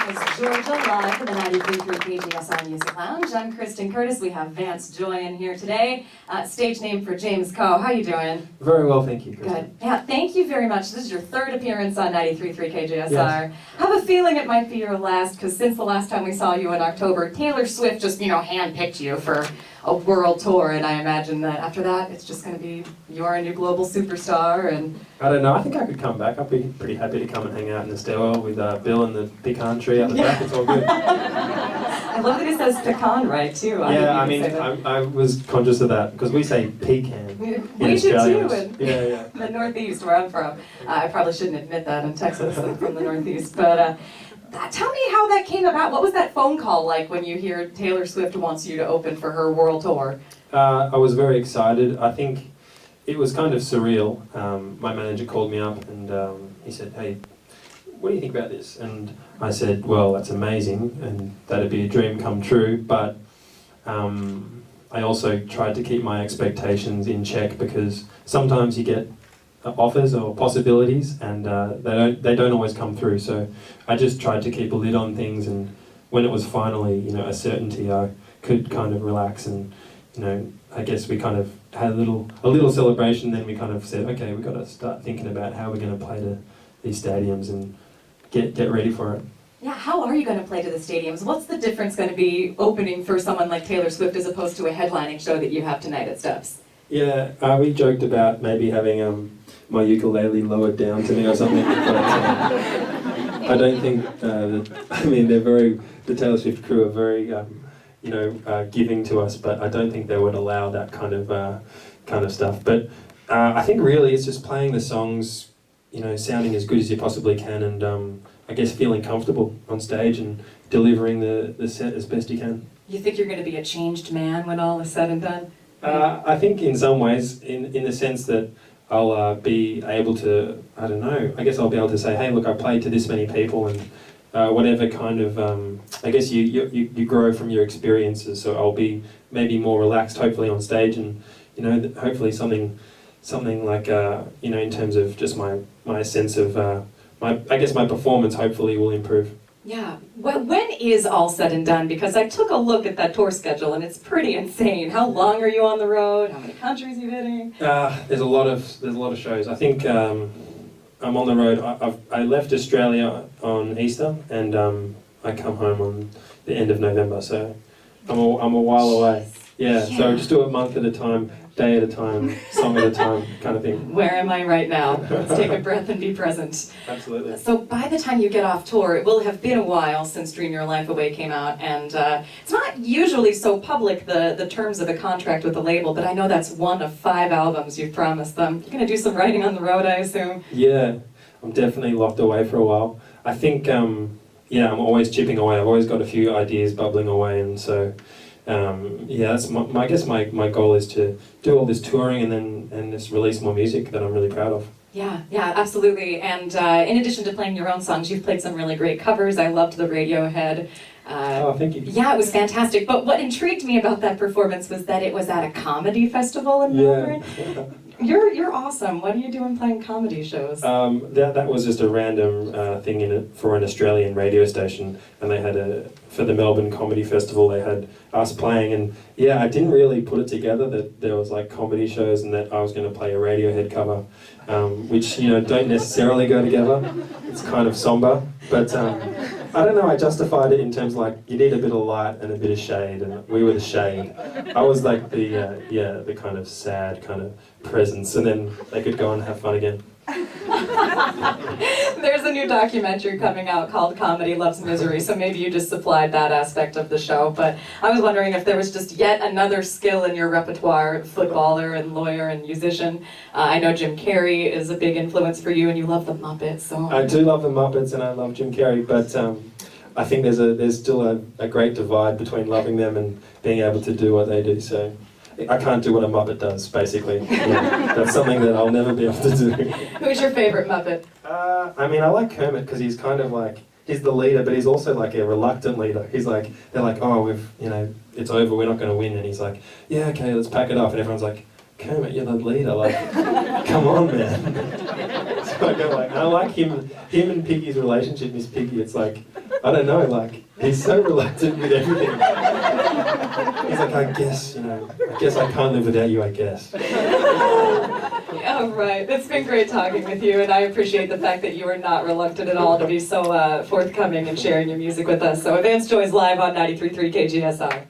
is Georgia live from the 93.3 KGSR Music Lounge. I'm Kristen Kurits. We have Vance Joy in here today. Stage name for James Coe. How you doing? Very well, thank you, Kristen. Good. Yeah, thank you very much. This is your third appearance on 93.3 KGSR. Yes. I have a feeling it might be your last, because since the last time we saw you in October, Taylor Swift just, handpicked you for a world tour, and I imagine that after that, it's just going to be you're a new global superstar. And I don't know, I think I could come back. I'd be pretty happy to come and hang out in the stairwell with Bill and the pecan tree out the back. It's all good. I love that it says pecan right, too. I was conscious of that, because we say pecan. We do too, in the Northeast, where I'm from. I probably shouldn't admit that in Texas, I'm from the Northeast, but tell me how that came about. What was that phone call like when you hear Taylor Swift wants you to open for her world tour? I was very excited. I think it was kind of surreal. My manager called me up and he said, "Hey, what do you think about this?" And I said, "Well, that's amazing, and that'd be a dream come true, but I also tried to keep my expectations in check, because sometimes you get offers or possibilities and they don't always come through, so I just tried to keep a lid on things, and when it was finally a certainty, I could kind of relax, and I guess we kind of had a little celebration. Then we kind of said, okay, we've got to start thinking about how we're going to play to these stadiums and get ready for it. Yeah, how are you going to play to the stadiums? What's the difference going to be opening for someone like Taylor Swift as opposed to a headlining show that you have tonight at Steps? Yeah, we joked about maybe having my ukulele lowered down to me or something, but I don't think the Taylor Swift crew are very giving to us, but I don't think they would allow that kind of stuff. But I think really it's just playing the songs, sounding as good as you possibly can, and I guess feeling comfortable on stage and delivering the set as best you can. You think you're going to be a changed man when all is said and done? I think in some ways, in the sense that I'll be able to, I guess I'll be able to say, hey, look, I played to this many people, and whatever kind of, I guess you grow from your experiences, so I'll be maybe more relaxed, hopefully, on stage, and, hopefully something like, in terms of just my sense of, I guess my performance hopefully will improve. Yeah. Well, when is all said and done? Because I took a look at that tour schedule and it's pretty insane. How long are you on the road? How many countries are you hitting? There's a lot of shows. I think I'm on the road. I left Australia on Easter, and I come home on the end of November. So I'm a while away. Yeah. So just do it a month at a time, day at a time, song at a time, kind of thing. Where am I right now? Let's take a breath and be present. Absolutely. So by the time you get off tour, it will have been a while since Dream Your Life Away came out, and it's not usually so public, the terms of the contract with the label, but I know that's one of 5 albums you've promised them. You're going to do some writing on the road, I assume? Yeah, I'm definitely locked away for a while. I think, I'm always chipping away. I've always got a few ideas bubbling away, and so that's I guess my goal is to do all this touring and just release more music that I'm really proud of. Yeah, absolutely. And in addition to playing your own songs, you've played some really great covers. I loved the Radiohead. Thank you. Yeah, it was fantastic. But what intrigued me about that performance was that it was at a comedy festival in Melbourne. You're awesome. What are you doing playing comedy shows? That was just a random thing for an Australian radio station, and they had for the Melbourne Comedy Festival, they had us playing, and I didn't really put it together that there was like comedy shows and that I was going to play a Radiohead cover, which don't necessarily go together. It's kind of somber, but I don't know, I justified it in terms of like, you need a bit of light and a bit of shade, and we were the shade. I was like the kind of sad kind of presence, and then they could go and have fun again. There's a new documentary coming out called Comedy Loves Misery, so maybe you just supplied that aspect of the show, but I was wondering if there was just yet another skill in your repertoire, footballer and lawyer and musician. I know Jim Carrey is a big influence for you, and you love the Muppets. So I do love the Muppets, and I love Jim Carrey, but I think there's still a great divide between loving them and being able to do what they do, so I can't do what a Muppet does, basically. That's something that I'll never be able to do. Who's your favorite Muppet? I like Kermit, because he's kind of like, he's the leader, but he's also like a reluctant leader. He's like, they're like, oh, it's over, we're not going to win, and he's like, yeah, okay, let's pack it up, and everyone's like, Kermit, you're the leader, like, come on, man. I go like, and I like him and Piggy's relationship, Miss Piggy, it's like, I don't know, like, he's so reluctant with everything. He's like, I guess I can't live without you, I guess. All right, it's been great talking with you, and I appreciate the fact that you are not reluctant at all to be so forthcoming and sharing your music with us. So Vance Joy's live on 93.3 KGSR.